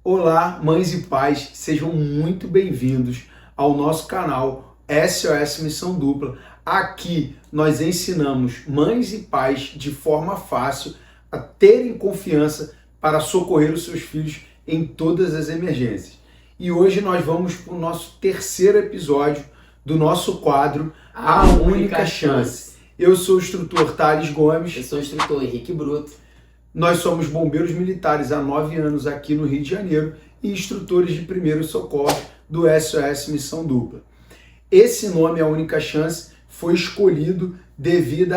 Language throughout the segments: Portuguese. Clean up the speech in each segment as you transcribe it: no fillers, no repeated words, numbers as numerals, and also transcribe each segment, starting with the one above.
Olá, mães e pais, sejam muito bem-vindos ao nosso canal SOS Missão Dupla. Aqui nós ensinamos mães e pais de forma fácil a terem confiança para socorrer os seus filhos em todas as emergências. E hoje nós vamos para o nosso terceiro episódio do nosso quadro A Única Chance. Eu sou o instrutor Thales Gomes. Eu sou o instrutor Henrique Bruto. Nós somos bombeiros militares há 9 anos aqui no Rio de Janeiro e instrutores de primeiro socorro do SOS Missão Dupla. Esse nome, A Única Chance, foi escolhido devido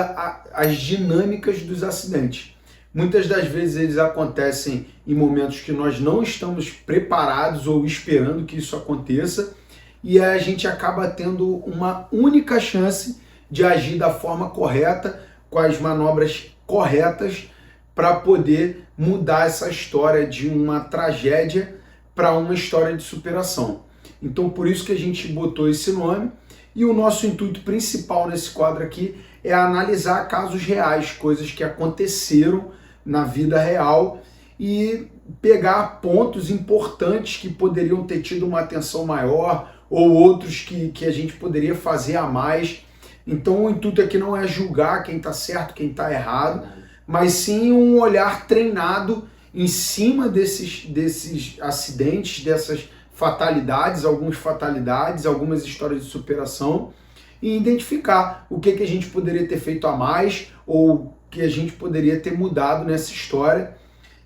às dinâmicas dos acidentes. Muitas das vezes eles acontecem em momentos que nós não estamos preparados ou esperando que isso aconteça, e a gente acaba tendo uma única chance de agir da forma correta, com as manobras corretas, para poder mudar essa história de uma tragédia para uma história de superação. Então por isso que a gente botou esse nome, e o nosso intuito principal nesse quadro aqui é analisar casos reais, coisas que aconteceram na vida real, e pegar pontos importantes que poderiam ter tido uma atenção maior, ou outros que a gente poderia fazer a mais. Então o intuito aqui não é julgar quem está certo, quem está errado, mas sim um olhar treinado em cima desses acidentes, dessas fatalidades, algumas histórias de superação, e identificar o que a gente poderia ter feito a mais, ou o que a gente poderia ter mudado nessa história,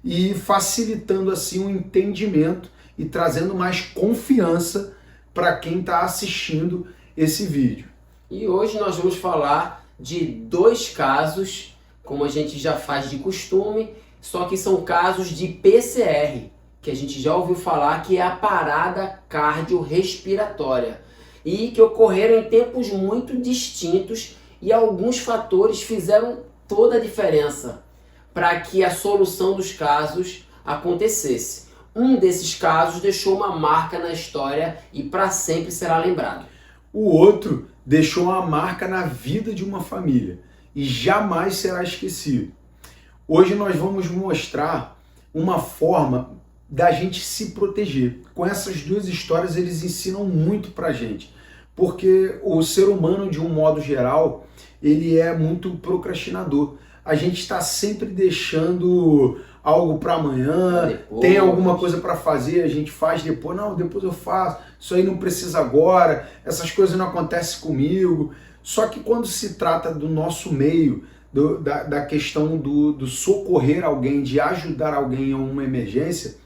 e facilitando assim o entendimento e trazendo mais confiança para quem está assistindo esse vídeo. E hoje nós vamos falar de 2 casos, como a gente já faz de costume, só que são casos de PCR, que a gente já ouviu falar, que é a parada cardiorrespiratória, e que ocorreram em tempos muito distintos, e alguns fatores fizeram toda a diferença para que a solução dos casos acontecesse. Um desses casos deixou uma marca na história e para sempre será lembrado. O outro deixou uma marca na vida de uma família e jamais será esquecido. Hoje nós vamos mostrar uma forma da gente se proteger. Com essas 2 histórias eles ensinam muito pra gente, porque o ser humano, de um modo geral, ele é muito procrastinador. A gente está sempre deixando algo para amanhã, tem alguma coisa para fazer, a gente faz depois, não, depois eu faço, isso aí não precisa agora, essas coisas não acontecem comigo. Só que quando se trata do nosso meio, da questão do socorrer alguém, de ajudar alguém em uma emergência,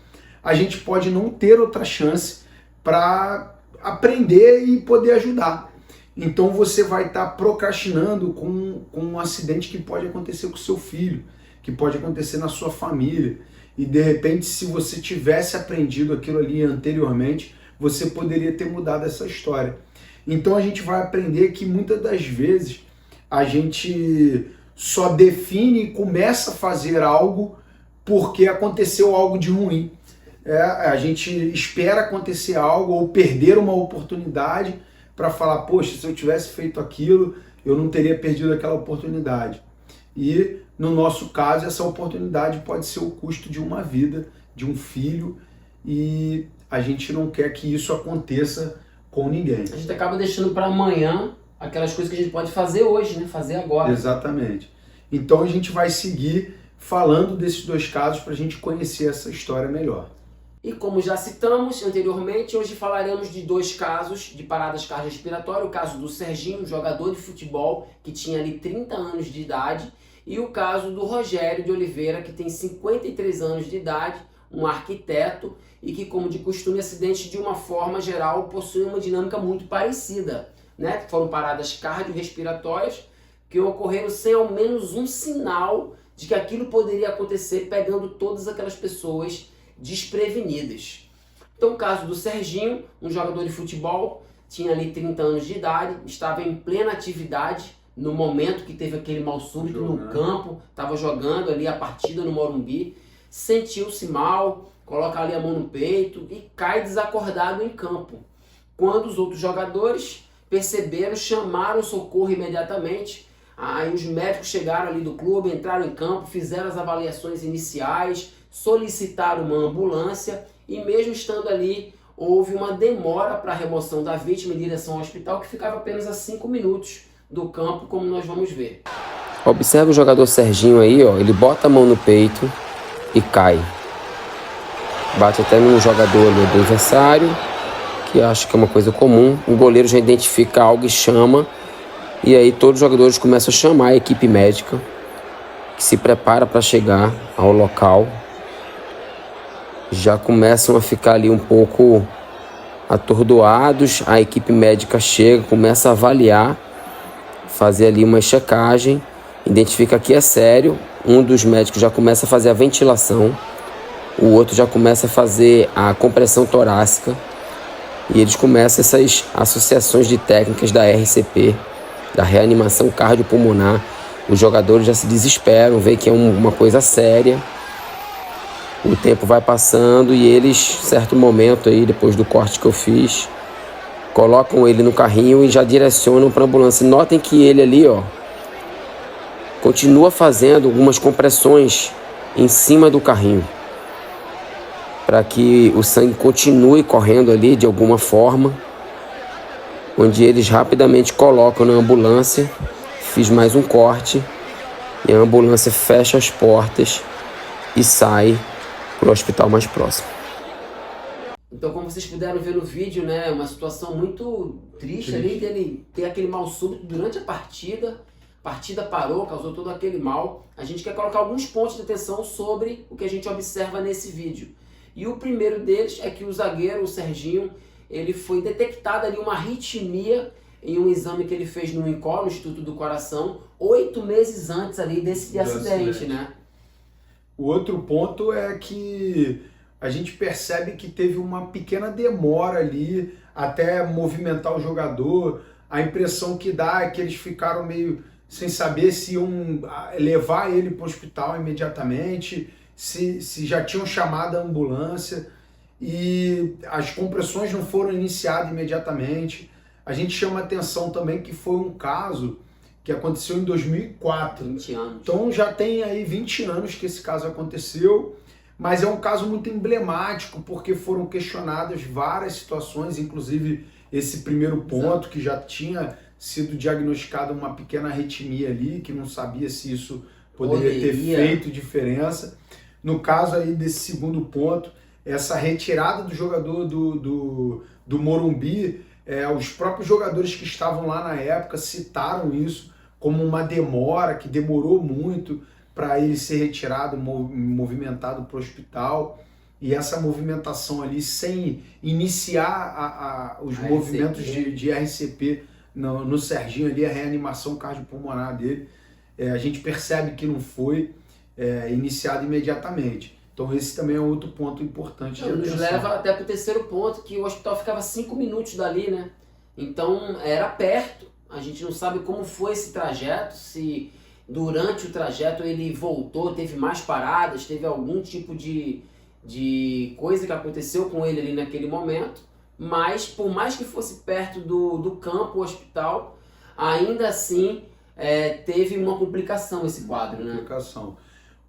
a gente pode não ter outra chance para aprender e poder ajudar. Então você vai estar procrastinando com um acidente que pode acontecer com o seu filho, que pode acontecer na sua família, e de repente, se você tivesse aprendido aquilo ali anteriormente, você poderia ter mudado essa história. Então a gente vai aprender que muitas das vezes a gente só define e começa a fazer algo porque aconteceu algo de ruim. A gente espera acontecer algo ou perder uma oportunidade para falar, poxa, se eu tivesse feito aquilo, eu não teria perdido aquela oportunidade. E no nosso caso, essa oportunidade pode ser o custo de uma vida, de um filho, e a gente não quer que isso aconteça com ninguém. A gente acaba deixando para amanhã aquelas coisas que a gente pode fazer hoje, né? Fazer agora. Exatamente. Então a gente vai seguir falando desses 2 casos para a gente conhecer essa história melhor. E como já citamos anteriormente, hoje falaremos de 2 casos de paradas cardiorrespiratórias. O caso do Serginho, jogador de futebol, que tinha ali 30 anos de idade, e o caso do Rogério de Oliveira, que tem 53 anos de idade, um arquiteto, e que, como de costume, acidentes de uma forma geral possuem uma dinâmica muito parecida, né? Foram paradas cardiorrespiratórias que ocorreram sem ao menos um sinal de que aquilo poderia acontecer, pegando todas aquelas pessoas desprevenidas. Então, o caso do Serginho, um jogador de futebol, tinha ali 30 anos de idade, estava em plena atividade no momento que teve aquele mal súbito no campo, estava jogando ali a partida no Morumbi, sentiu-se mal, coloca ali a mão no peito e cai desacordado em campo. Quando os outros jogadores perceberam, chamaram socorro imediatamente. Aí os médicos chegaram ali do clube, entraram em campo, fizeram as avaliações iniciais, solicitaram uma ambulância e mesmo estando ali, houve uma demora para a remoção da vítima em direção ao hospital, que ficava apenas a 5 minutos do campo, como nós vamos ver. Observe o jogador Serginho aí, ó, ele bota a mão no peito e cai. Bate até num jogador ali do adversário, que acho que é uma coisa comum. O goleiro já identifica algo e chama, e aí todos os jogadores começam a chamar a equipe médica, que se prepara para chegar ao local. Já começam a ficar ali um pouco atordoados, a equipe médica chega, começa a avaliar, fazer ali uma checagem, identifica que é sério, um dos médicos já começa a fazer a ventilação, o outro já começa a fazer a compressão torácica, e eles começam essas associações de técnicas da RCP, da reanimação cardiopulmonar. Os jogadores já se desesperam, veem que é uma coisa séria. O tempo vai passando e eles, certo momento aí, depois do corte que eu fiz, colocam ele no carrinho e já direcionam para a ambulância. Notem que ele ali, ó, continua fazendo algumas compressões em cima do carrinho, para que o sangue continue correndo ali de alguma forma, onde eles rapidamente colocam na ambulância. Fiz mais um corte e a ambulância fecha as portas e sai para o hospital mais próximo. Então, como vocês puderam ver no vídeo, né, uma situação muito triste ali, dele ter aquele mal súbito durante a partida parou, causou todo aquele mal. A gente quer colocar alguns pontos de atenção sobre o que a gente observa nesse vídeo. E o primeiro deles é que o zagueiro, o Serginho, ele foi detectado ali uma arritmia em um exame que ele fez no INCOR, no Instituto do Coração, 8 meses antes ali desse acidente, né? O outro ponto é que a gente percebe que teve uma pequena demora ali até movimentar o jogador. A impressão que dá é que eles ficaram meio sem saber se iam levar ele para o hospital imediatamente, se já tinham chamado a ambulância, e as compressões não foram iniciadas imediatamente. A gente chama atenção também que foi um caso que aconteceu em 2004. 20 anos. Então já tem aí 20 anos que esse caso aconteceu, mas é um caso muito emblemático porque foram questionadas várias situações, inclusive esse primeiro ponto, que já tinha sido diagnosticada uma pequena arritmia ali, que não sabia se isso poderia ter feito diferença. No caso aí desse segundo ponto, essa retirada do jogador do Morumbi, os próprios jogadores que estavam lá na época citaram isso como uma demora, que demorou muito para ele ser retirado, movimentado para o hospital. E essa movimentação ali, sem iniciar os movimentos de RCP no Serginho ali, a reanimação cardiopulmonar dele, a gente percebe que não foi iniciado imediatamente. Então esse também é outro ponto importante de atenção. Nos leva até para o terceiro ponto, que o hospital ficava 5 minutos dali, né? Então era perto, a gente não sabe como foi esse trajeto, se durante o trajeto ele voltou, teve mais paradas, teve algum tipo de coisa que aconteceu com ele ali naquele momento, mas por mais que fosse perto do campo, o hospital, ainda assim teve uma complicação esse quadro, né?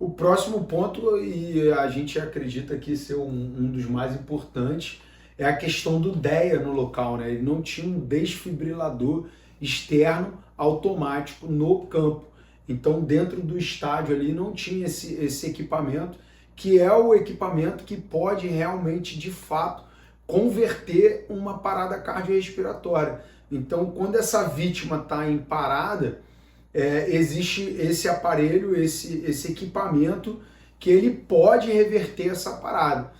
O próximo ponto, e a gente acredita que ser um dos mais importantes, é a questão do DEA no local, né? Ele não tinha um desfibrilador externo automático no campo. Então, dentro do estádio ali não tinha esse equipamento, que é o equipamento que pode realmente, de fato, converter uma parada cardiorrespiratória. Então, quando essa vítima está em parada, existe esse aparelho, esse equipamento que ele pode reverter essa parada.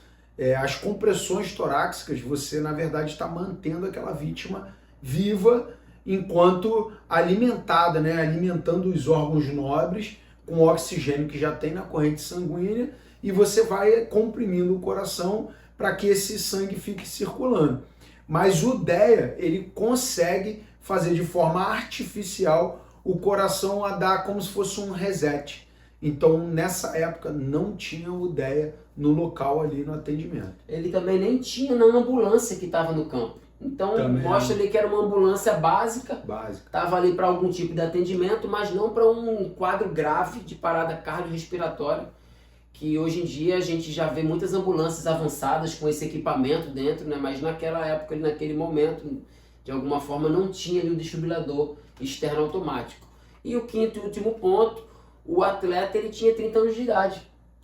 As compressões torácicas, você na verdade está mantendo aquela vítima viva enquanto alimentada, né? Alimentando os órgãos nobres com o oxigênio que já tem na corrente sanguínea, e você vai comprimindo o coração para que esse sangue fique circulando. Mas o DEA, ele consegue fazer de forma artificial o coração a dar como se fosse um reset. Então, nessa época, não tinha o DEA no local ali no atendimento. Ele também nem tinha na ambulância que estava no campo. Então, também mostra ali que era uma ambulância básica. Estava ali para algum tipo de atendimento, mas não para um quadro grave de parada cardiorrespiratória, que hoje em dia a gente já vê muitas ambulâncias avançadas com esse equipamento dentro, né? Mas naquela época, naquele momento, de alguma forma não tinha ali o desfibrilador externo automático. E o quinto e último ponto, o atleta ele tinha 30 anos de idade.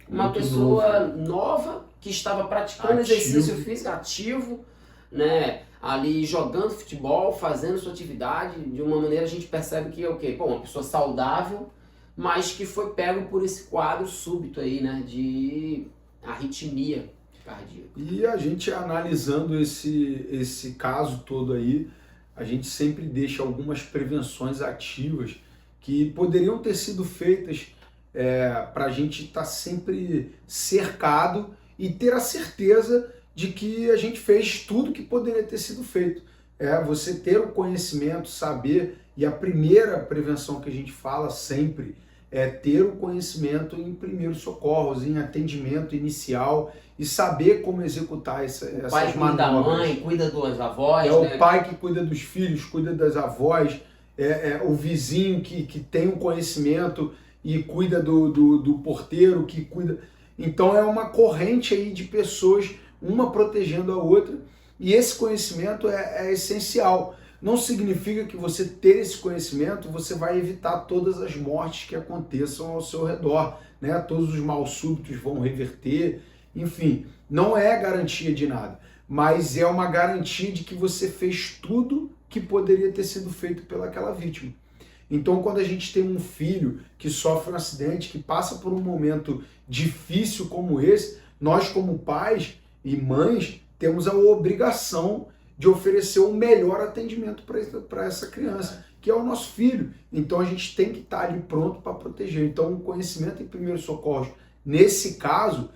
Uma Muito pessoa nova que estava praticando Ativo. exercício físico ativo, né? Ali jogando futebol, fazendo sua atividade, de uma maneira a gente percebe que é o quê? Bom, uma pessoa saudável, mas que foi pego por esse quadro súbito aí, né? De arritmia cardíaca. E a gente analisando esse caso todo aí, a gente sempre deixa algumas prevenções ativas que poderiam ter sido feitas para a gente estar sempre cercado e ter a certeza de que a gente fez tudo que poderia ter sido feito. Você ter o conhecimento, saber, e a primeira prevenção que a gente fala sempre é ter o conhecimento em primeiros socorros, em atendimento inicial e saber como executar essas manobras. O pai cuida da mãe, cuida dos avós, né? O pai que cuida dos filhos, cuida das avós, o vizinho que tem o conhecimento e cuida do porteiro, que cuida... Então é uma corrente aí de pessoas, uma protegendo a outra, e esse conhecimento é essencial. Não significa que você ter esse conhecimento, você vai evitar todas as mortes que aconteçam ao seu redor, né? Todos os mal súbitos vão reverter, enfim, não é garantia de nada, mas é uma garantia de que você fez tudo que poderia ter sido feito pelaquela vítima. Então, quando a gente tem um filho que sofre um acidente, que passa por um momento difícil como esse, nós como pais e mães temos a obrigação de oferecer o melhor atendimento para essa criança, que é o nosso filho. Então a gente tem que estar ali pronto para proteger. Então o conhecimento em primeiros socorros, nesse caso,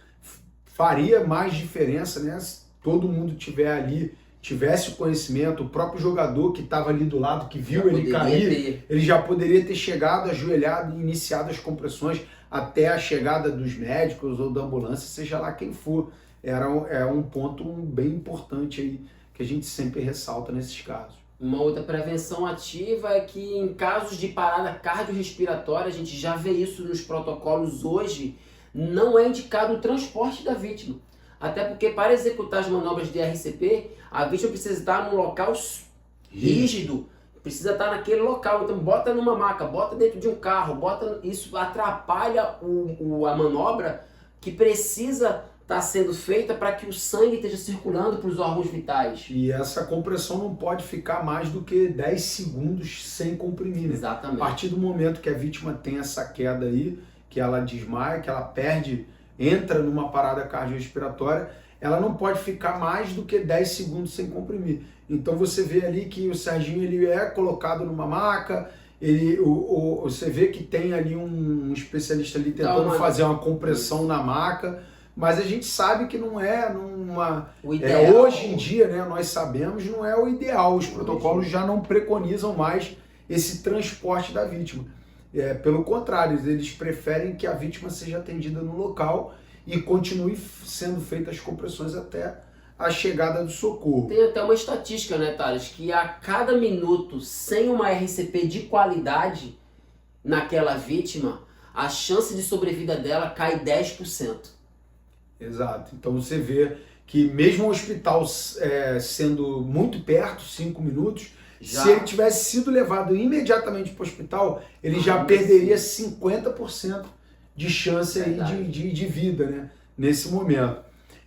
faria mais diferença, né? Se todo mundo tivesse o conhecimento, o próprio jogador que estava ali do lado, que viu ele cair, ele já poderia ter chegado, ajoelhado e iniciado as compressões até a chegada dos médicos ou da ambulância, seja lá quem for. É um ponto bem importante aí, que a gente sempre ressalta nesses casos. Uma outra prevenção ativa é que em casos de parada cardiorrespiratória, a gente já vê isso nos protocolos hoje, não é indicado o transporte da vítima. Até porque para executar as manobras de RCP, a vítima precisa estar num local rígido, precisa estar naquele local. Então bota numa maca, bota dentro de um carro, isso atrapalha a manobra que precisa está sendo feita para que o sangue esteja circulando para os órgãos vitais. E essa compressão não pode ficar mais do que 10 segundos sem comprimir. Exatamente. A partir do momento que a vítima tem essa queda aí, que ela desmaia, que ela entra numa parada cardiorrespiratória, ela não pode ficar mais do que 10 segundos sem comprimir. Então você vê ali que o Serginho ele é colocado numa maca, você vê que tem ali um especialista ali tentando fazer uma compressão na maca, mas a gente sabe que não é o ideal. Hoje em dia, né, nós sabemos, não é o ideal. Os protocolos já não preconizam mais esse transporte da vítima. Pelo contrário, eles preferem que a vítima seja atendida no local e continue sendo feitas as compressões até a chegada do socorro. Tem até uma estatística, né, Thales, que a cada minuto sem uma RCP de qualidade naquela vítima, a chance de sobrevida dela cai 10%. Exato. Então você vê que mesmo o hospital sendo muito perto, 5 minutos, se ele tivesse sido levado imediatamente para o hospital, ele já perderia 50% de chance aí de vida, né, nesse momento.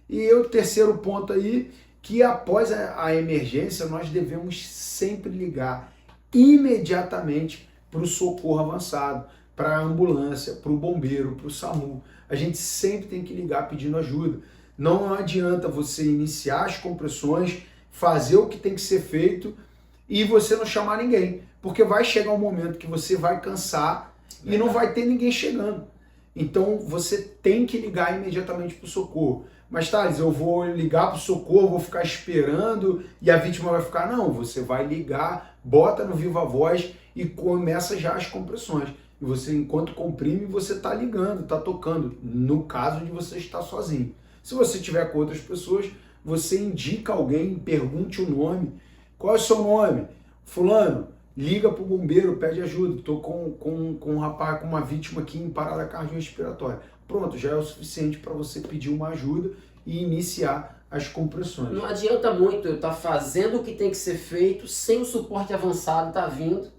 E o terceiro ponto aí, que após a emergência, nós devemos sempre ligar imediatamente para o socorro avançado, para a ambulância, para o bombeiro, para o SAMU. A gente sempre tem que ligar pedindo ajuda. Não adianta você iniciar as compressões, fazer o que tem que ser feito e você não chamar ninguém, porque vai chegar um momento que você vai cansar e não vai ter ninguém chegando. Então você tem que ligar imediatamente para o socorro. Mas Thales, eu vou ligar para o socorro, vou ficar esperando e a vítima vai ficar... Não, você vai ligar, bota no viva voz e começa já as compressões. E você, enquanto comprime, você está ligando, está tocando, no caso de você estar sozinho. Se você estiver com outras pessoas, você indica alguém, pergunte o nome. Qual é o seu nome? Fulano, liga para o bombeiro, pede ajuda. Estou com um rapaz, com uma vítima aqui em parada cardiorrespiratória. pronto, já é o suficiente para você pedir uma ajuda e iniciar as compressões. Não adianta muito eu estar fazendo o que tem que ser feito sem o suporte avançado tá vindo,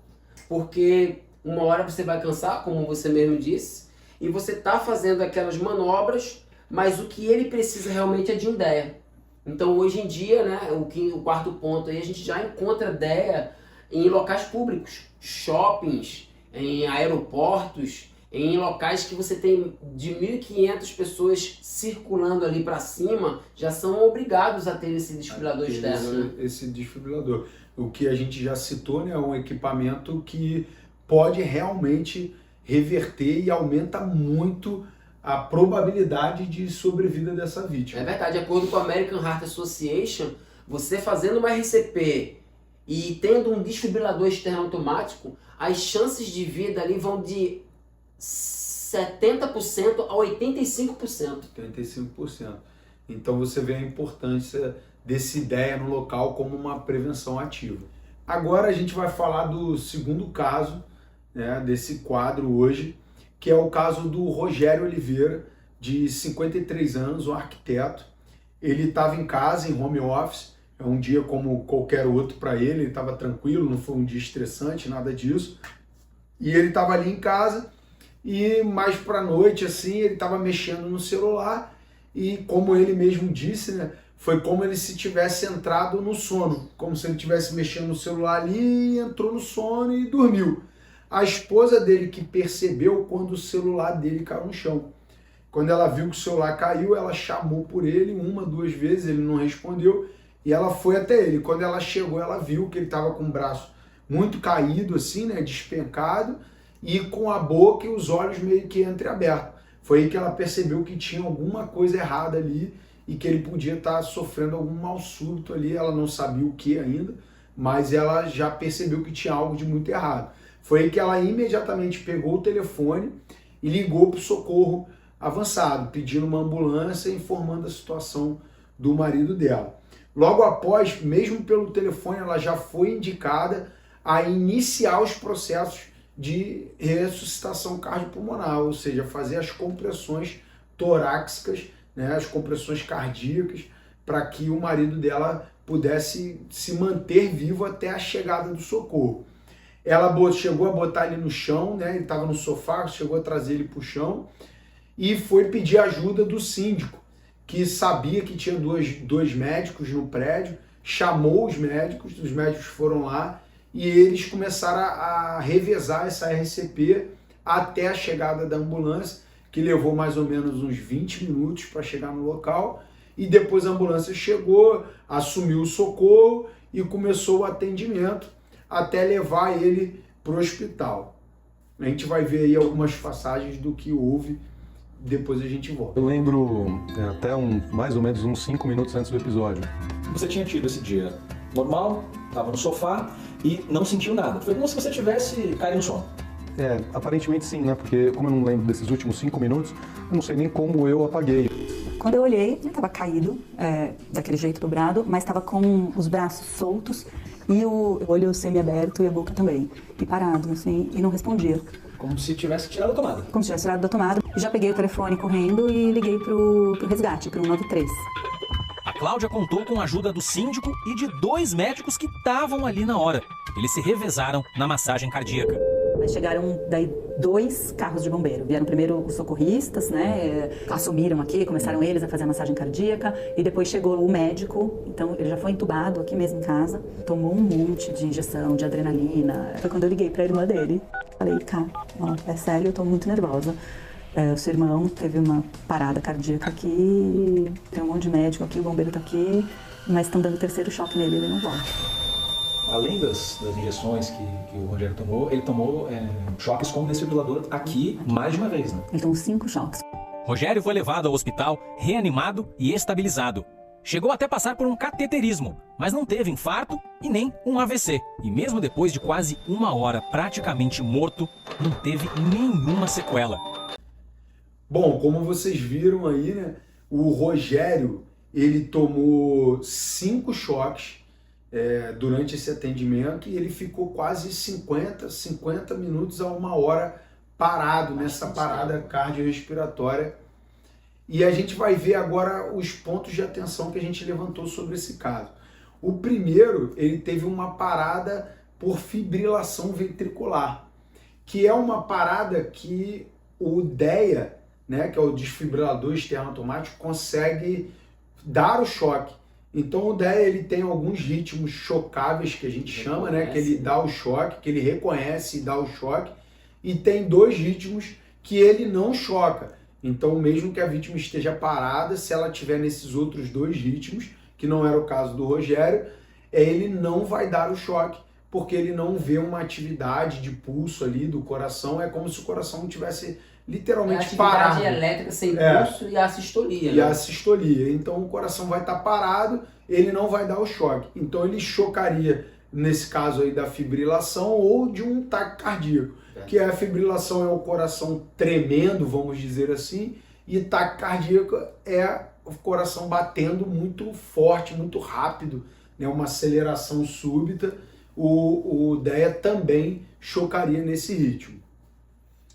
porque uma hora você vai cansar, como você mesmo disse, e você tá fazendo aquelas manobras, mas o que ele precisa realmente é de um DEA. Então hoje em dia, né, o quarto ponto aí, a gente já encontra DEA em locais públicos, shoppings, em aeroportos, em locais que você tem de 1.500 pessoas circulando ali para cima, já são obrigados a ter esse desfibrilador externo. Né? Esse desfibrilador. O que a gente já citou, né, é um equipamento que pode realmente reverter e aumenta muito a probabilidade de sobrevida dessa vítima. É verdade, de acordo com a American Heart Association, você fazendo uma RCP e tendo um desfibrilador externo automático, as chances de vida ali vão de 70% a 85%. 85%. Então você vê a importância desse DEA no local como uma prevenção ativa. Agora a gente vai falar do segundo caso, né, desse quadro hoje, que é o caso do Rogério Oliveira, de 53 anos, um arquiteto. Ele estava em casa, em home office, é um dia como qualquer outro para ele estava tranquilo, não foi um dia estressante, nada disso. E ele estava ali em casa e mais para a noite, assim, ele estava mexendo no celular e, como ele mesmo disse, né, foi como ele se tivesse entrado no sono, como se ele estivesse mexendo no celular ali, entrou no sono e dormiu. A esposa dele que percebeu quando o celular dele caiu no chão. Quando ela viu que o celular caiu, ela chamou por ele 1, 2 vezes, ele não respondeu e ela foi até ele. Quando ela chegou, ela viu que ele estava com o braço muito caído, assim, né, despencado, e com a boca e os olhos meio que entreabertos. Foi aí que ela percebeu que tinha alguma coisa errada ali e que ele podia estar sofrendo algum mal súbito ali. Ela não sabia o que ainda, mas ela já percebeu que tinha algo de muito errado. Foi aí que ela imediatamente pegou o telefone e ligou para o socorro avançado, pedindo uma ambulância e informando a situação do marido dela. Logo após, mesmo pelo telefone, ela já foi indicada a iniciar os processos de ressuscitação cardiopulmonar, ou seja, fazer as compressões torácicas, né, as compressões cardíacas, para que o marido dela pudesse se manter vivo até a chegada do socorro. Ela chegou a botar ele no chão, né, ele estava no sofá, chegou a trazer ele para o chão e foi pedir ajuda do síndico, que sabia que tinha dois médicos no prédio, chamou os médicos foram lá e eles começaram a revezar essa RCP até a chegada da ambulância, que levou mais ou menos uns 20 minutos para chegar no local, e depois a ambulância chegou, assumiu o socorro e começou o atendimento até levar ele para o hospital. A gente vai ver aí algumas passagens do que houve, depois a gente volta. Eu lembro até mais ou menos uns 5 minutos antes do episódio. Você tinha tido esse dia normal, estava no sofá e não sentiu nada. Foi como se você tivesse caído no sono. Aparentemente sim, né? Porque como eu não lembro desses últimos 5 minutos, eu não sei nem como eu apaguei. Quando eu olhei, ele estava caído, daquele jeito dobrado, mas estava com os braços soltos e o olho semi-aberto e a boca também. E parado, assim, e não respondia. Como se tivesse tirado da tomada. Como se tivesse tirado da tomada. Já peguei o telefone correndo e liguei pro resgate, pro 193. A Cláudia contou com a ajuda do síndico e de 2 médicos que estavam ali na hora. Eles se revezaram na massagem cardíaca. Aí chegaram daí 2 carros de bombeiro. Vieram primeiro os socorristas, né? Assumiram aqui, começaram eles a fazer a massagem cardíaca. E depois chegou o médico, então ele já foi entubado aqui mesmo em casa. Tomou um monte de injeção, de adrenalina. Foi quando eu liguei pra irmã dele. Falei, cara, é sério, eu tô muito nervosa. O seu irmão teve uma parada cardíaca aqui, tem um monte de médico aqui, o bombeiro tá aqui, mas estão dando 3º choque nele, ele não volta. Além das injeções que o Rogério tomou, ele tomou choques com desfibrilador aqui mais de uma vez, né? Ele tomou 5 choques. Rogério foi levado ao hospital, reanimado e estabilizado. Chegou até passar por um cateterismo, mas não teve infarto e nem um AVC. E mesmo depois de quase 1 hora praticamente morto, não teve nenhuma sequela. Bom, como vocês viram aí, né, o Rogério, ele tomou 5 choques durante esse atendimento e ele ficou quase 50 minutos a 1 hora parado nessa parada cardiorrespiratória E a gente vai ver agora os pontos de atenção que a gente levantou sobre esse caso. O primeiro, ele teve uma parada por fibrilação ventricular, que é uma parada que o DEA, né, que é o desfibrilador externo automático, consegue dar o choque. Então o DEA ele tem alguns ritmos chocáveis que a gente chama, né, que ele dá o choque, que ele reconhece e dá o choque, e tem 2 ritmos que ele não choca. Então mesmo que a vítima esteja parada, se ela tiver nesses outros 2 ritmos, que não era o caso do Rogério, ele não vai dar o choque, porque ele não vê uma atividade de pulso ali do coração, é como se o coração tivesse literalmente parado. Atividade elétrica sem pulso e a sistolia. E a sistolia. Então o coração vai estar parado, ele não vai dar o choque. Então ele chocaria, nesse caso aí da fibrilação ou de um ataque cardíaco. Que a fibrilação é o coração tremendo, vamos dizer assim, e ataque cardíaco é o coração batendo muito forte, muito rápido, né? Uma aceleração súbita. O DEA também chocaria nesse ritmo.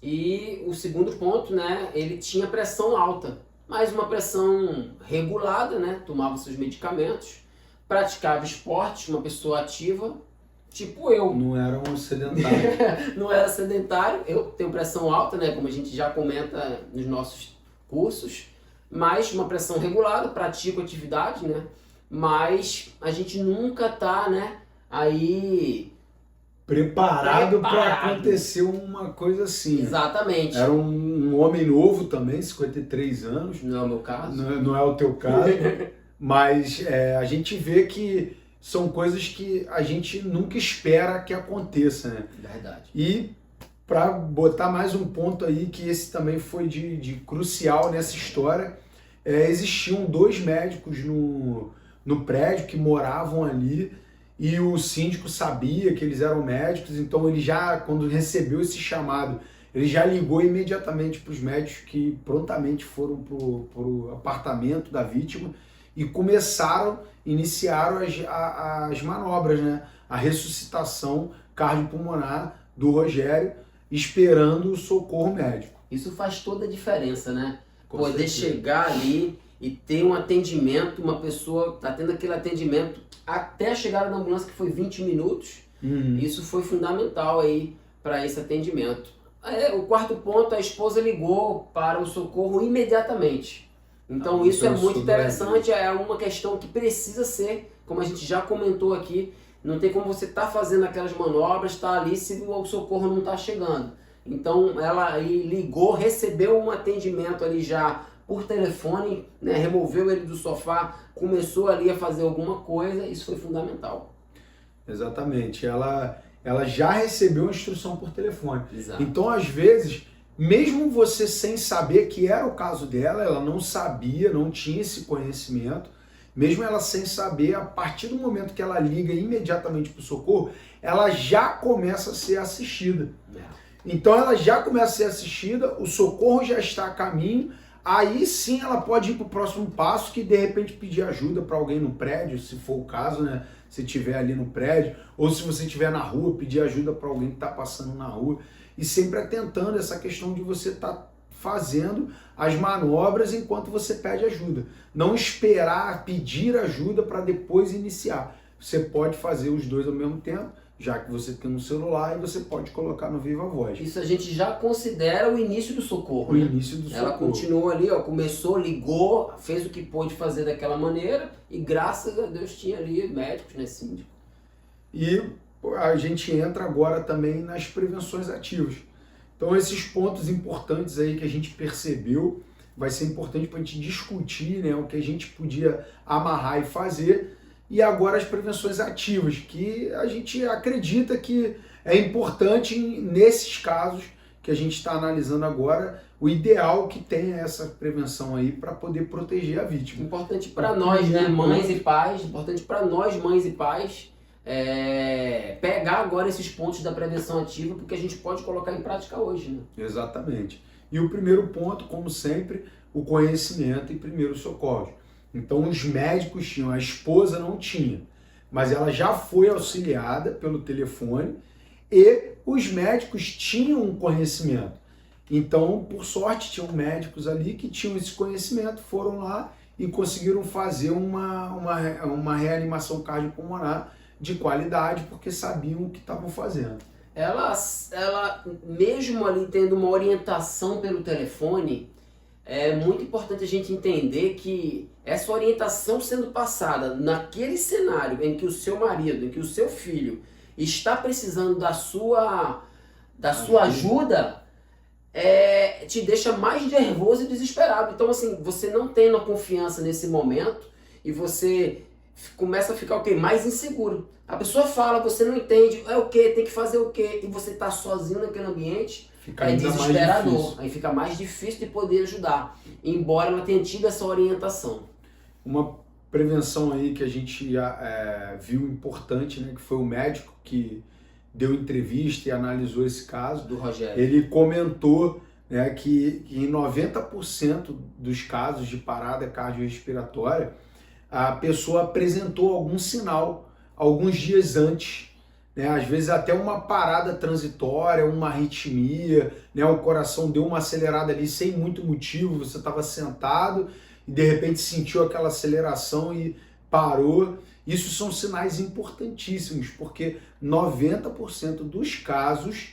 E o segundo ponto, né, ele tinha pressão alta, mas uma pressão regulada, né, tomava seus medicamentos, praticava esportes, uma pessoa ativa, tipo eu. Não era um sedentário. Não era sedentário, eu tenho pressão alta, né, como a gente já comenta nos nossos cursos, mas uma pressão regulada, pratico atividade, né, mas a gente nunca tá, né, aí... Preparado para acontecer uma coisa assim. Exatamente. Era um homem novo também, 53 anos. Não é o meu caso. Não é o teu caso. Mas a gente vê que são coisas que a gente nunca espera que aconteça, né? Verdade. E para botar mais um ponto aí, que esse também foi de crucial nessa história, existiam 2 médicos no prédio que moravam ali, e o síndico sabia que eles eram médicos, então ele já, quando recebeu esse chamado, ele já ligou imediatamente para os médicos que prontamente foram para o apartamento da vítima e iniciaram as manobras, né? A ressuscitação cardiopulmonar do Rogério, esperando o socorro médico. Isso faz toda a diferença, né? Poder chegar ali e ter um atendimento, uma pessoa tá tendo aquele atendimento até a chegada da ambulância, que foi 20 minutos. Isso foi fundamental aí para esse atendimento. O quarto ponto, a esposa ligou para o socorro imediatamente. Então isso é muito interessante, é uma questão que precisa ser, como a gente já comentou aqui, não tem como você estar fazendo aquelas manobras, estar ali se o socorro não está chegando. Então ela aí ligou, recebeu um atendimento ali já por telefone, né, removeu ele do sofá, começou ali a fazer alguma coisa, isso foi fundamental. Exatamente, ela já recebeu a instrução por telefone. Exato. Então, às vezes, mesmo você sem saber que era o caso dela, ela não sabia, não tinha esse conhecimento, mesmo ela sem saber, a partir do momento que ela liga imediatamente para o socorro, ela já começa a ser assistida. Então ela já começa a ser assistida, o socorro já está a caminho, aí sim ela pode ir para o próximo passo, que de repente pedir ajuda para alguém no prédio, se for o caso, né? Se estiver ali no prédio, ou se você estiver na rua, pedir ajuda para alguém que está passando na rua, e sempre atentando essa questão de você estar fazendo as manobras enquanto você pede ajuda. Não esperar pedir ajuda para depois iniciar. Você pode fazer os dois ao mesmo tempo, já que você tem um celular e você pode colocar no Viva Voz. Isso a gente já considera o início do socorro. O início do socorro. Ela continuou ali, ó, começou, ligou, fez o que pôde fazer daquela maneira e graças a Deus tinha ali médicos, né, síndico. E a gente entra agora também nas prevenções ativas. Então esses pontos importantes aí que a gente percebeu, vai ser importante para a gente discutir, né, o que a gente podia amarrar e fazer. E agora as prevenções ativas, que a gente acredita que é importante nesses casos que a gente está analisando agora, o ideal que tenha essa prevenção aí para poder proteger a vítima. Importante para nós, né, mães e pais, importante para nós, mães e pais, pegar agora esses pontos da prevenção ativa, porque a gente pode colocar em prática hoje, né? Exatamente. E o primeiro ponto, como sempre, o conhecimento e primeiros socorros. Então os médicos tinham, a esposa não tinha, mas ela já foi auxiliada pelo telefone e os médicos tinham um conhecimento. Então, por sorte, tinham médicos ali que tinham esse conhecimento, foram lá e conseguiram fazer uma reanimação cardiopulmonar de qualidade, porque sabiam o que estavam fazendo. Ela, mesmo ali tendo uma orientação pelo telefone, é muito importante a gente entender que essa orientação sendo passada naquele cenário em que o seu marido, em que o seu filho está precisando da sua ajuda, te deixa mais nervoso e desesperado. Então, assim, você não tendo a confiança nesse momento e você começa a ficar o quê? Mais inseguro. A pessoa fala, você não entende, é o quê? Tem que fazer o quê? E você tá sozinho naquele ambiente, é desesperador. Aí fica mais difícil de poder ajudar, embora ela tenha tido essa orientação. Uma prevenção aí que a gente viu importante, né, que foi o médico que deu entrevista e analisou esse caso. Do Rogério. Ele comentou, né, que em 90% dos casos de parada cardiorrespiratória, a pessoa apresentou algum sinal alguns dias antes, né? Às vezes até uma parada transitória, uma arritmia, né? O coração deu uma acelerada ali sem muito motivo, você estava sentado e de repente sentiu aquela aceleração e parou. Isso são sinais importantíssimos, porque 90% dos casos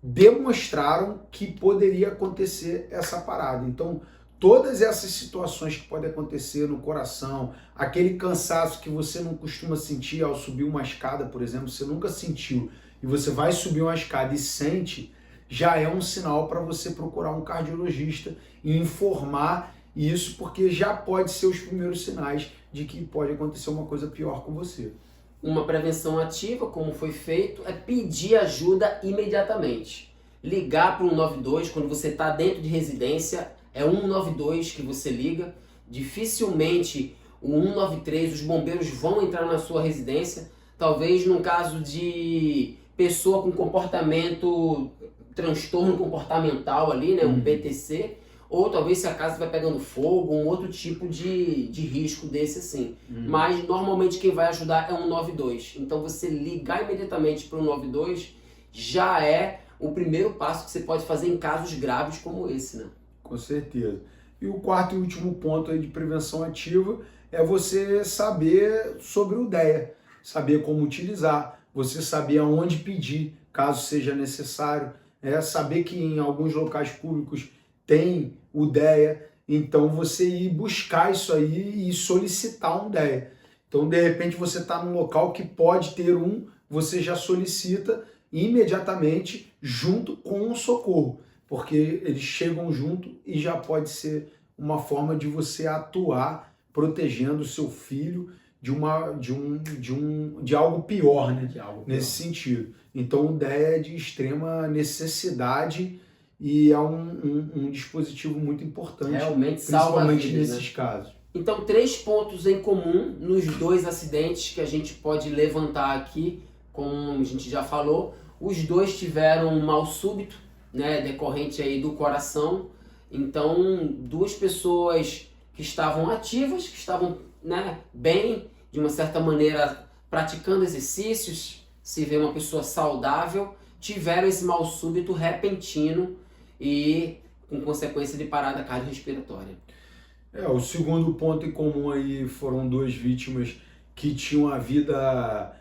demonstraram que poderia acontecer essa parada. Então, todas essas situações que podem acontecer no coração, aquele cansaço que você não costuma sentir ao subir uma escada, por exemplo, você nunca sentiu, e você vai subir uma escada e sente, já é um sinal para você procurar um cardiologista e informar isso, porque já pode ser os primeiros sinais de que pode acontecer uma coisa pior com você. Uma prevenção ativa, como foi feito, é pedir ajuda imediatamente. Ligar para o 192 quando você está dentro de residência. É 192 que você liga, dificilmente o 193, os bombeiros vão entrar na sua residência, talvez num caso de pessoa com transtorno comportamental ali, né, um PTC, ou talvez se a casa vai pegando fogo, um outro tipo de risco desse assim. Mas normalmente quem vai ajudar é 192, então você ligar imediatamente para o 192 já é o primeiro passo que você pode fazer em casos graves como esse, né? Com certeza. E o quarto e último ponto aí de prevenção ativa é você saber sobre o DEA, saber como utilizar, você saber aonde pedir, caso seja necessário, saber que em alguns locais públicos tem o DEA, então você ir buscar isso aí e solicitar um DEA. Então, de repente, você está num local que pode ter você já solicita imediatamente junto com o socorro, porque eles chegam junto e já pode ser uma forma de você atuar protegendo o seu filho de algo pior, né? Nesse sentido. Então o DEA é de extrema necessidade e é um dispositivo muito importante, realmente salva principalmente vidas, nesses casos. Então 3 pontos em comum nos 2 acidentes que a gente pode levantar aqui, como a gente já falou. Os 2 tiveram um mal súbito, né, decorrente aí do coração. Então 2 pessoas que estavam ativas, que estavam, né, bem, de uma certa maneira praticando exercícios, se vê uma pessoa saudável, tiveram esse mal súbito repentino e com consequência de parada cardiorrespiratória. O segundo ponto em comum aí foram 2 vítimas que tinham a vida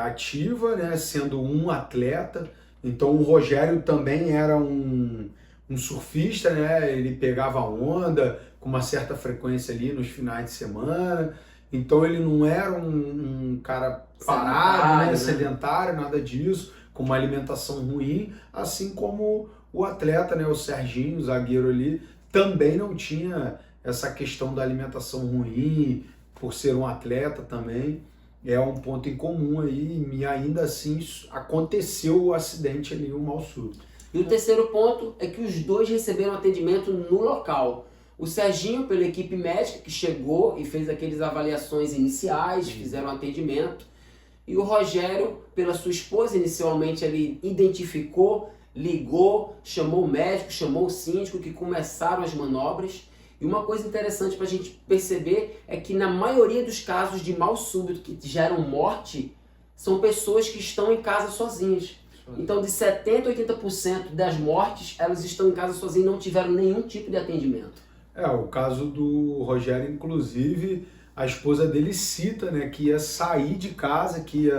ativa, né, sendo um atleta. Então o Rogério também era um surfista, né? Ele pegava onda com uma certa frequência ali nos finais de semana. Então ele não era um cara parado, sedentário, nada disso, com uma alimentação ruim, assim como o atleta, né, o Serginho, o zagueiro ali, também não tinha essa questão da alimentação ruim, por ser um atleta também. É um ponto em comum aí, e ainda assim aconteceu o acidente ali, o mal súbito. E o terceiro ponto é que os 2 receberam atendimento no local. O Serginho, pela equipe médica, que chegou e fez aquelas avaliações iniciais, fizeram atendimento. E o Rogério, pela sua esposa, inicialmente ele identificou, ligou, chamou o médico, chamou o síndico, que começaram as manobras. E uma coisa interessante para a gente perceber é que na maioria dos casos de mal súbito que geram morte, são pessoas que estão em casa sozinhas. Então, de 70% a 80% das mortes, elas estão em casa sozinhas e não tiveram nenhum tipo de atendimento. O caso do Rogério, inclusive, a esposa dele cita, né, que ia sair de casa, que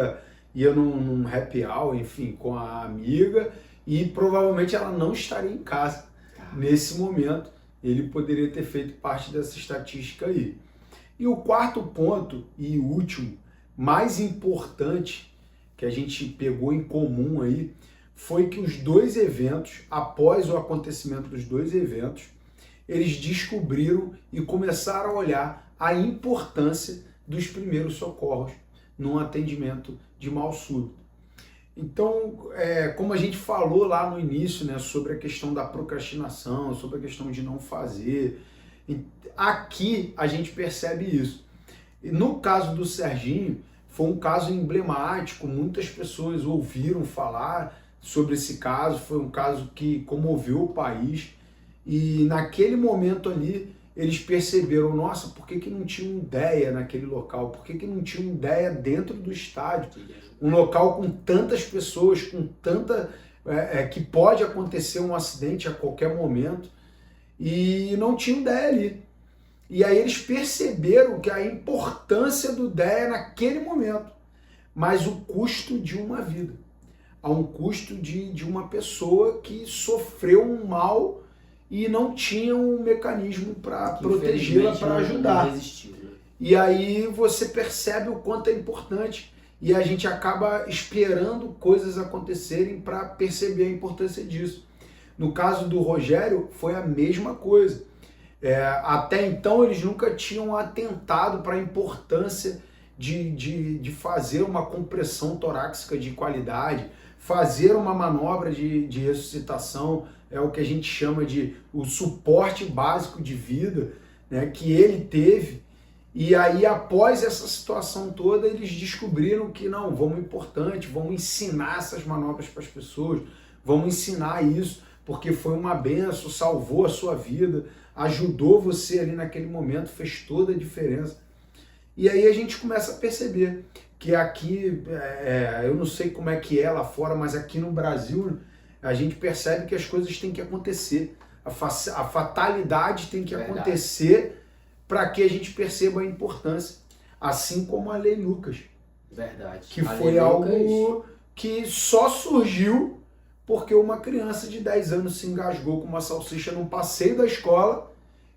ia num happy hour, enfim, com a amiga, e provavelmente ela não estaria em casa nesse momento. Ele poderia ter feito parte dessa estatística aí. E o quarto ponto e último, mais importante, que a gente pegou em comum aí, foi que os dois eventos, após o acontecimento dos dois eventos, eles descobriram e começaram a olhar a importância dos primeiros socorros num atendimento de mal súbito. Então, como a gente falou lá no início, né, sobre a questão da procrastinação, sobre a questão de não fazer, aqui a gente percebe isso. E no caso do Serginho, foi um caso emblemático, muitas pessoas ouviram falar sobre esse caso, foi um caso que comoveu o país, e naquele momento ali, eles perceberam, nossa, por que não tinha ideia naquele local? Por que não tinha ideia dentro do estádio? Um local com tantas pessoas, com tanta... que pode acontecer um acidente a qualquer momento, e não tinha ideia ali. E aí eles perceberam que a importância do DEA naquele momento, mas o custo de uma vida. Há um custo de uma pessoa que sofreu um mal e não tinha um mecanismo para protegê-la, para ajudar. Resistiu, né? E aí você percebe o quanto é importante. E a gente acaba esperando coisas acontecerem para perceber a importância disso. No caso do Rogério, foi a mesma coisa. Até então, eles nunca tinham atentado para a importância de fazer uma compressão torácica de qualidade, fazer uma manobra de ressuscitação, é o que a gente chama de o suporte básico de vida, né, que ele teve. E aí, após essa situação toda, eles descobriram que não, vamos ensinar essas manobras para as pessoas, vamos ensinar isso, porque foi uma benção, salvou a sua vida, ajudou você ali naquele momento, fez toda a diferença. E aí a gente começa a perceber que aqui, eu não sei como é que é lá fora, mas aqui no Brasil, a gente percebe que as coisas têm que acontecer. A fatalidade tem que acontecer para que a gente perceba a importância. Assim como a Lei Lucas. Verdade. Que foi algo que só surgiu porque uma criança de 10 anos se engasgou com uma salsicha num passeio da escola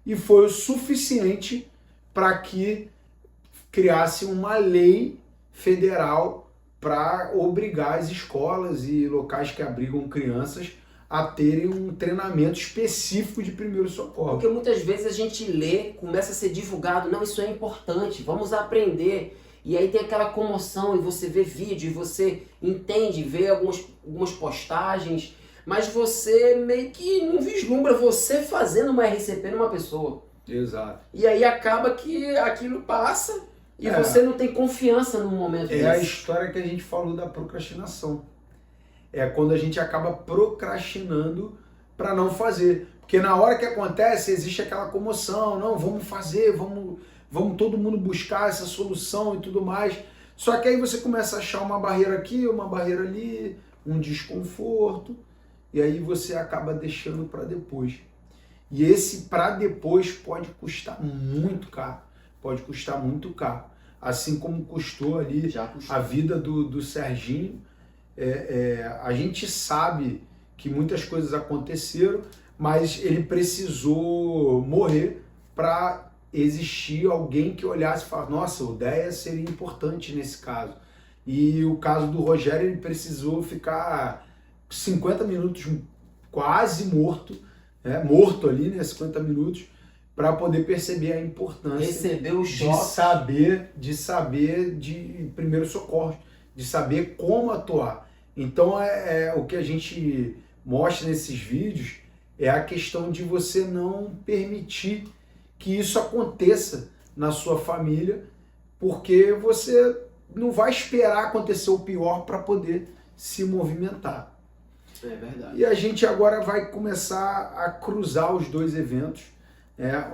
e foi o suficiente para que criasse uma lei federal para obrigar as escolas e locais que abrigam crianças a terem um treinamento específico de primeiro socorro. Porque muitas vezes a gente lê, começa a ser divulgado, não, isso é importante, vamos aprender. E aí tem aquela comoção e você vê vídeo, e você entende, vê algumas postagens, mas você meio que não vislumbra você fazendo uma RCP numa pessoa. Exato. E aí acaba que aquilo passa e você não tem confiança no momento desse. É a história que a gente falou da procrastinação. É quando a gente acaba procrastinando para não fazer. Porque na hora que acontece, existe aquela comoção, não, vamos fazer, vamos todo mundo buscar essa solução e tudo mais. Só que aí você começa a achar uma barreira aqui, uma barreira ali, um desconforto, e aí você acaba deixando para depois. E esse para depois pode custar muito caro. Pode custar muito caro. Assim como custou ali a vida do Serginho. A gente sabe que muitas coisas aconteceram, mas ele precisou morrer para existir alguém que olhasse e falasse, nossa, o DEA seria importante nesse caso. E o caso do Rogério, ele precisou ficar 50 minutos quase morto, morto ali, né, 50 minutos, para poder perceber a importância Receber o choque. de saber de primeiro socorro, de saber como atuar. Então, o que a gente mostra nesses vídeos é a questão de você não permitir que isso aconteça na sua família, porque você não vai esperar acontecer o pior para poder se movimentar. É verdade. E a gente agora vai começar a cruzar os dois eventos,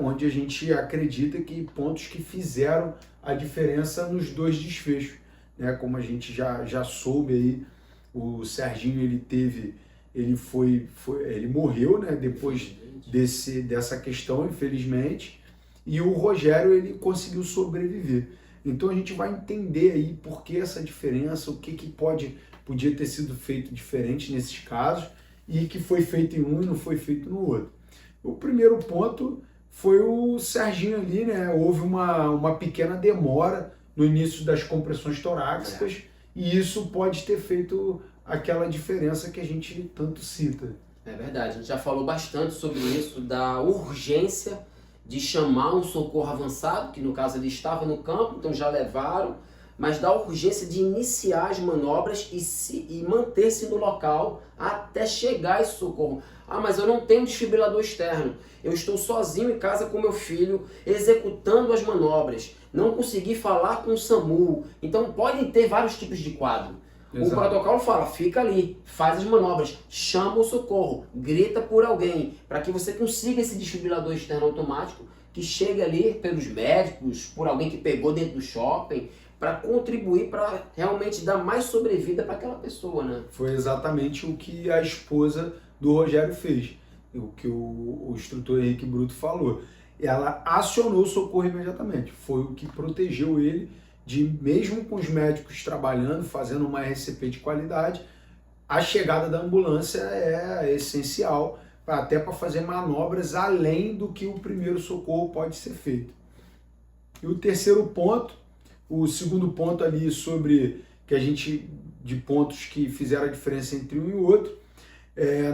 onde a gente acredita que pontos que fizeram a diferença nos dois desfechos, como a gente já soube aí O Serginho ele morreu, né, depois dessa questão, infelizmente, e o Rogério ele conseguiu sobreviver. Então a gente vai entender aí por que essa diferença, o que podia ter sido feito diferente nesses casos e que foi feito em um e não foi feito no outro. O primeiro ponto foi o Serginho ali, né? Houve uma pequena demora no início das compressões torácicas e isso pode ter feito aquela diferença que a gente tanto cita. É verdade, a gente já falou bastante sobre isso, da urgência de chamar um socorro avançado, que no caso ele estava no campo, então já levaram, mas da urgência de iniciar as manobras e manter-se no local até chegar esse socorro. Ah, mas eu não tenho desfibrilador externo, eu estou sozinho em casa com meu filho, executando as manobras, não consegui falar com o SAMU, então podem ter vários tipos de quadro. Exato. O protocolo fala, fica ali, faz as manobras, chama o socorro, grita por alguém, para que você consiga esse desfibrilador externo automático que chegue ali pelos médicos, por alguém que pegou dentro do shopping, para contribuir para realmente dar mais sobrevida para aquela pessoa, né? Foi exatamente o que a esposa do Rogério fez, o que o instrutor Henrique Bruto falou. Ela acionou o socorro imediatamente, foi o que protegeu ele mesmo com os médicos trabalhando, fazendo uma RCP de qualidade, a chegada da ambulância é essencial, até para fazer manobras além do que o primeiro socorro pode ser feito. E o terceiro ponto, o segundo ponto ali de pontos que fizeram a diferença entre um e o outro,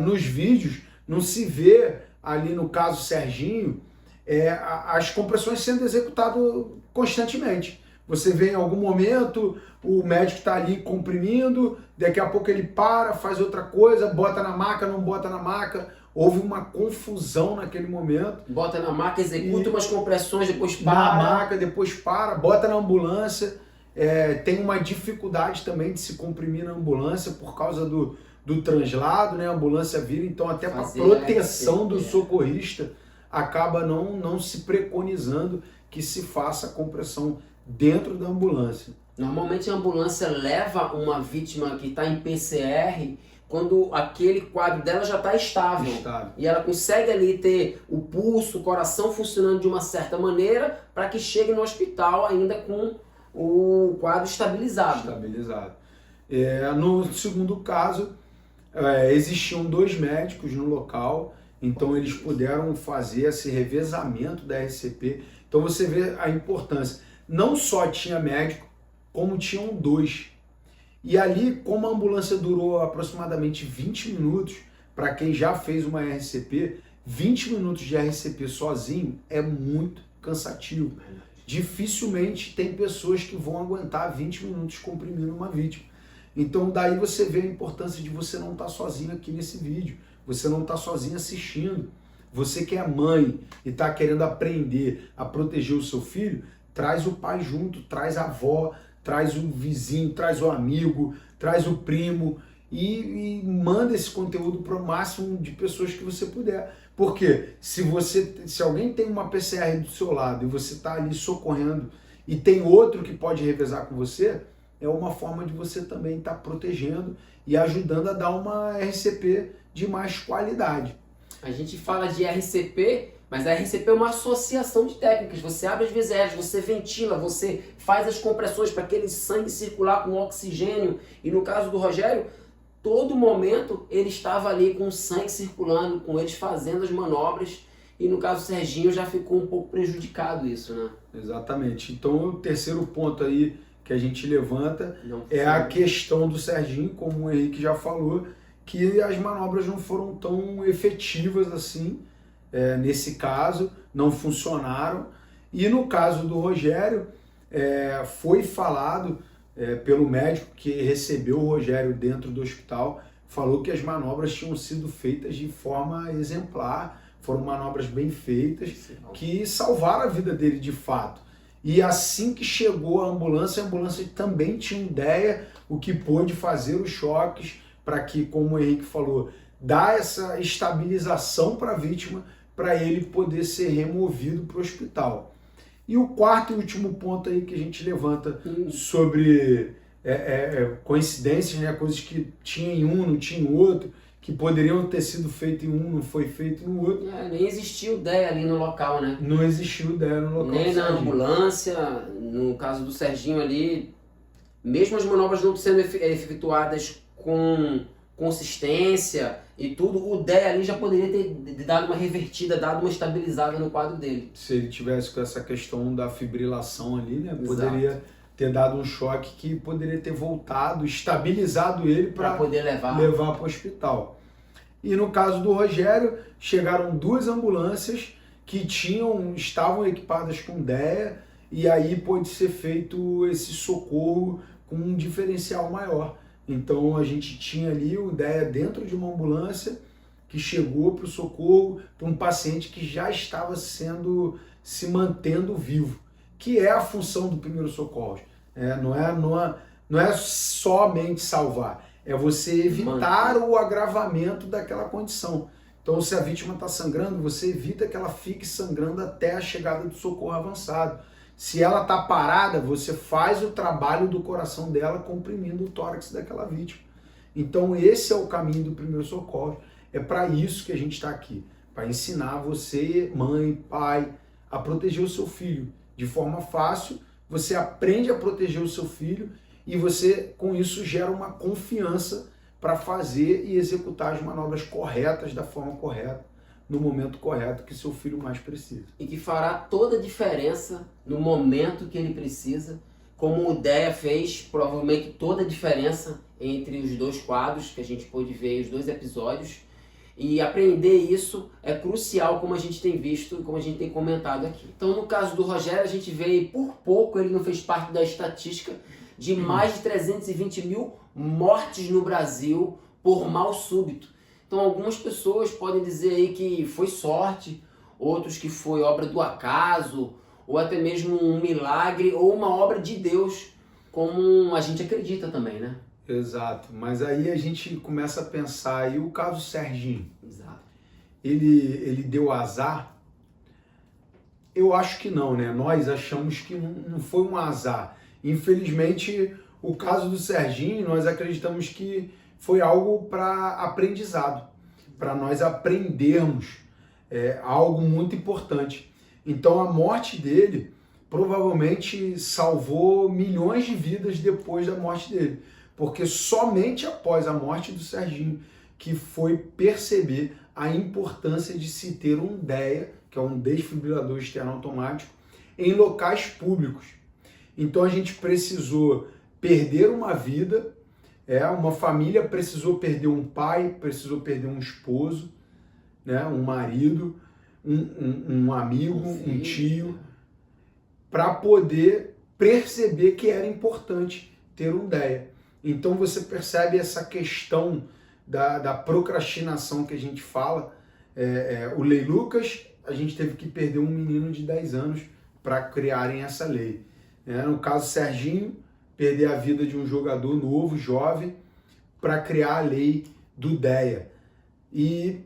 nos vídeos não se vê ali no caso Serginho, as compressões sendo executadas constantemente. Você vê em algum momento, o médico está ali comprimindo, daqui a pouco ele para, faz outra coisa, bota na maca, não bota na maca. Houve uma confusão naquele momento. Bota na maca, executa umas compressões, depois para. Na maca, depois para, bota na ambulância. Tem uma dificuldade também de se comprimir na ambulância por causa do translado, né? A ambulância vira, então até para proteção do socorrista, acaba não se preconizando que se faça a compressão dentro da ambulância. Normalmente a ambulância leva uma vítima que está em PCR quando aquele quadro dela já está estável. E ela consegue ali ter o pulso, o coração funcionando de uma certa maneira para que chegue no hospital ainda com o quadro estabilizado. No segundo caso, existiam 2 médicos no local, então eles puderam fazer esse revezamento da RCP. Então você vê a importância. Não só tinha médico, como tinham 2. E ali, como a ambulância durou aproximadamente 20 minutos, para quem já fez uma RCP, 20 minutos de RCP sozinho é muito cansativo. Dificilmente tem pessoas que vão aguentar 20 minutos comprimindo uma vítima. Então daí você vê a importância de você não estar sozinho aqui nesse vídeo, você não estar sozinho assistindo. Você que é mãe e está querendo aprender a proteger o seu filho, traz o pai junto, traz a avó, traz o vizinho, traz o amigo, traz o primo e manda esse conteúdo para o máximo de pessoas que você puder. Porque se alguém tem uma PCR do seu lado e você está ali socorrendo e tem outro que pode revezar com você, é uma forma de você também estar protegendo e ajudando a dar uma RCP de mais qualidade. A gente fala de RCP, mas a RCP é uma associação de técnicas. Você abre as viseiras, você ventila, você faz as compressões para aquele sangue circular com oxigênio. E no caso do Rogério, todo momento ele estava ali com o sangue circulando, com eles fazendo as manobras. E no caso do Serginho já ficou um pouco prejudicado isso, né? Exatamente. Então o terceiro ponto aí que a gente levanta é a questão do Serginho, como o Henrique já falou, que as manobras não foram tão efetivas assim. Nesse caso, não funcionaram. E no caso do Rogério, foi falado pelo médico que recebeu o Rogério dentro do hospital, falou que as manobras tinham sido feitas de forma exemplar, foram manobras bem feitas, que salvaram a vida dele de fato. E assim que chegou a ambulância também tinha ideia o que pôde fazer os choques para que, como o Henrique falou, dar essa estabilização para a vítima, para ele poder ser removido para o hospital. E o quarto e último ponto aí que a gente levanta sobre coincidências, né? Coisas que tinha em um, não tinha no outro, que poderiam ter sido feito em um, não foi feito no outro. Nem existiu ideia ali no local, né? Não existiu ideia no local. Nem na ambulância, no caso do Serginho ali, mesmo as manobras não sendo efetuadas com consistência e tudo, o DEA ali já poderia ter dado uma revertida, dado uma estabilizada no quadro dele. Se ele tivesse com essa questão da fibrilação ali, né, Exato. poderia ter dado um choque que poderia ter voltado, estabilizado ele para poder levar para o hospital. E no caso do Rogério, chegaram 2 ambulâncias que estavam equipadas com DEA, e aí pôde ser feito esse socorro com um diferencial maior. Então a gente tinha ali o DEA dentro de uma ambulância que chegou para o socorro para um paciente que já estava se mantendo vivo, que é a função do primeiro socorro. Não é somente salvar, é você evitar o agravamento daquela condição. Então, se a vítima está sangrando, você evita que ela fique sangrando até a chegada do socorro avançado. Se ela está parada, você faz o trabalho do coração dela comprimindo o tórax daquela vítima. Então, esse é o caminho do primeiro socorro. É para isso que a gente está aqui, para ensinar você, mãe, pai, a proteger o seu filho. De forma fácil, você aprende a proteger o seu filho e você, com isso, gera uma confiança para fazer e executar as manobras corretas da forma correta, no momento correto que seu filho mais precisa. E que fará toda a diferença no momento que ele precisa, como o DEA fez, provavelmente toda a diferença entre os 2 quadros que a gente pôde ver, os 2 episódios. E aprender isso é crucial, como a gente tem visto, como a gente tem comentado aqui. Então, no caso do Rogério, a gente vê, e por pouco ele não fez parte da estatística de mais de 320 mil mortes no Brasil por mal súbito. Então, algumas pessoas podem dizer aí que foi sorte, outros que foi obra do acaso, ou até mesmo um milagre, ou uma obra de Deus, como a gente acredita também, né? Exato, mas aí a gente começa a pensar, e o caso Serginho? Exato. Ele deu azar? Eu acho que não, né? Nós achamos que não foi um azar. Infelizmente, o caso do Serginho, nós acreditamos que foi algo para aprendizado, para nós aprendermos algo muito importante. Então, a morte dele provavelmente salvou milhões de vidas depois da morte dele, porque somente após a morte do Serginho que foi perceber a importância de se ter um DEA, que é um desfibrilador externo automático, em locais públicos. Então a gente precisou perder uma vida, uma família precisou perder um pai, precisou perder um esposo, né, um marido, um amigo, um tio, para poder perceber que era importante ter um DEA. Então você percebe essa questão da procrastinação que a gente fala. O Lei Lucas, a gente teve que perder um menino de 10 anos para criarem essa lei. No caso Serginho, perder a vida de um jogador novo, jovem, para criar a lei do DEA. E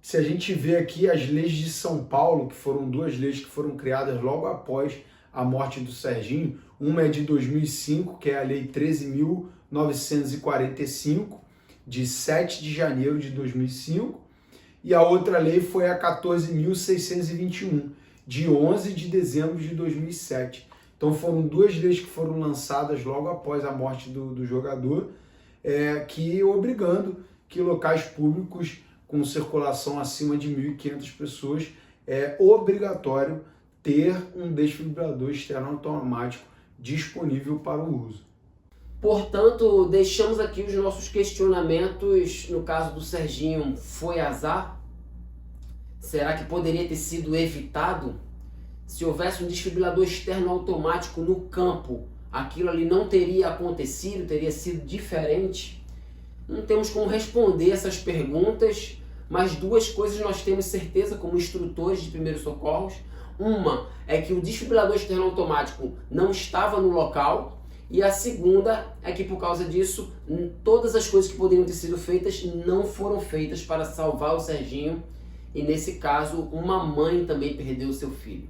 se a gente vê aqui as leis de São Paulo, que foram 2 leis que foram criadas logo após a morte do Serginho, uma é de 2005, que é a Lei 13.945, de 7 de janeiro de 2005, e a outra lei foi a 14.621, de 11 de dezembro de 2007. Então foram 2 leis que foram lançadas logo após a morte do jogador, que obrigando que locais públicos com circulação acima de 1.500 pessoas é obrigatório ter um desfibrilador externo automático disponível para o uso. Portanto, deixamos aqui os nossos questionamentos. No caso do Serginho, foi azar? Será que poderia ter sido evitado? Se houvesse um desfibrilador externo automático no campo, aquilo ali não teria acontecido, teria sido diferente? Não temos como responder essas perguntas, mas 2 coisas nós temos certeza como instrutores de primeiros socorros. Uma é que o desfibrilador externo automático não estava no local, e a segunda é que por causa disso, todas as coisas que poderiam ter sido feitas não foram feitas para salvar o Serginho, e nesse caso uma mãe também perdeu seu filho.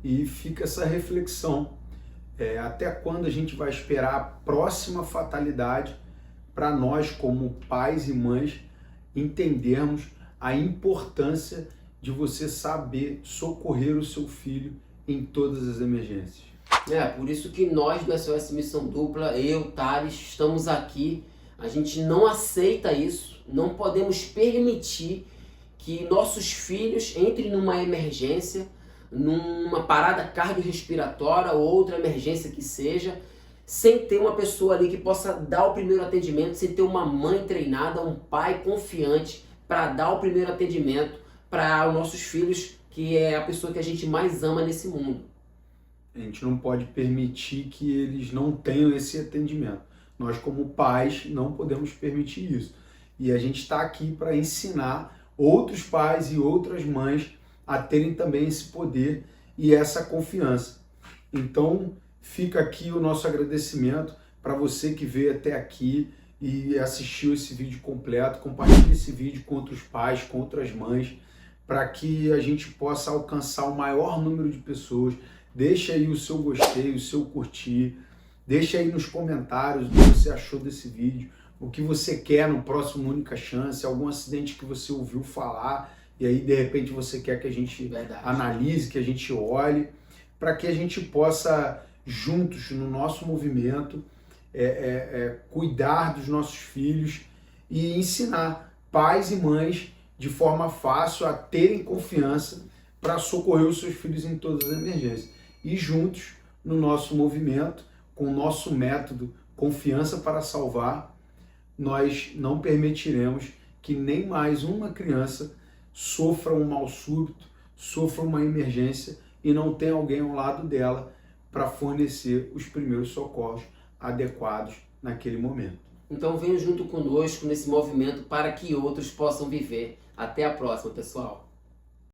E fica essa reflexão. Até quando a gente vai esperar a próxima fatalidade para nós, como pais e mães, entendermos a importância de você saber socorrer o seu filho em todas as emergências? Por isso que nós do SOS Missão Dupla, eu, Thales, estamos aqui. A gente não aceita isso, não podemos permitir que nossos filhos entrem numa emergência, numa parada cardiorrespiratória ou outra emergência que seja, sem ter uma pessoa ali que possa dar o primeiro atendimento, sem ter uma mãe treinada, um pai confiante para dar o primeiro atendimento para os nossos filhos, que é a pessoa que a gente mais ama nesse mundo. A gente não pode permitir que eles não tenham esse atendimento. Nós, como pais, não podemos permitir isso. E a gente está aqui para ensinar outros pais e outras mães a terem também esse poder e essa confiança. Então, fica aqui o nosso agradecimento para você que veio até aqui e assistiu esse vídeo completo. Compartilhe esse vídeo com outros pais, com outras mães, para que a gente possa alcançar o maior número de pessoas. Deixa aí o seu gostei, o seu curtir. Deixa aí nos comentários o que você achou desse vídeo, o que você quer no próximo Única Chance, algum acidente que você ouviu falar e aí de repente você quer que a gente analise, que a gente olhe, para que a gente possa juntos no nosso movimento cuidar dos nossos filhos e ensinar pais e mães de forma fácil a terem confiança para socorrer os seus filhos em todas as emergências. E juntos no nosso movimento, com o nosso método Confiança para Salvar, nós não permitiremos que nem mais uma criança sofra um mal súbito, sofra uma emergência e não tenha alguém ao lado dela para fornecer os primeiros socorros adequados naquele momento. Então venham junto conosco nesse movimento para que outros possam viver. Até a próxima, pessoal!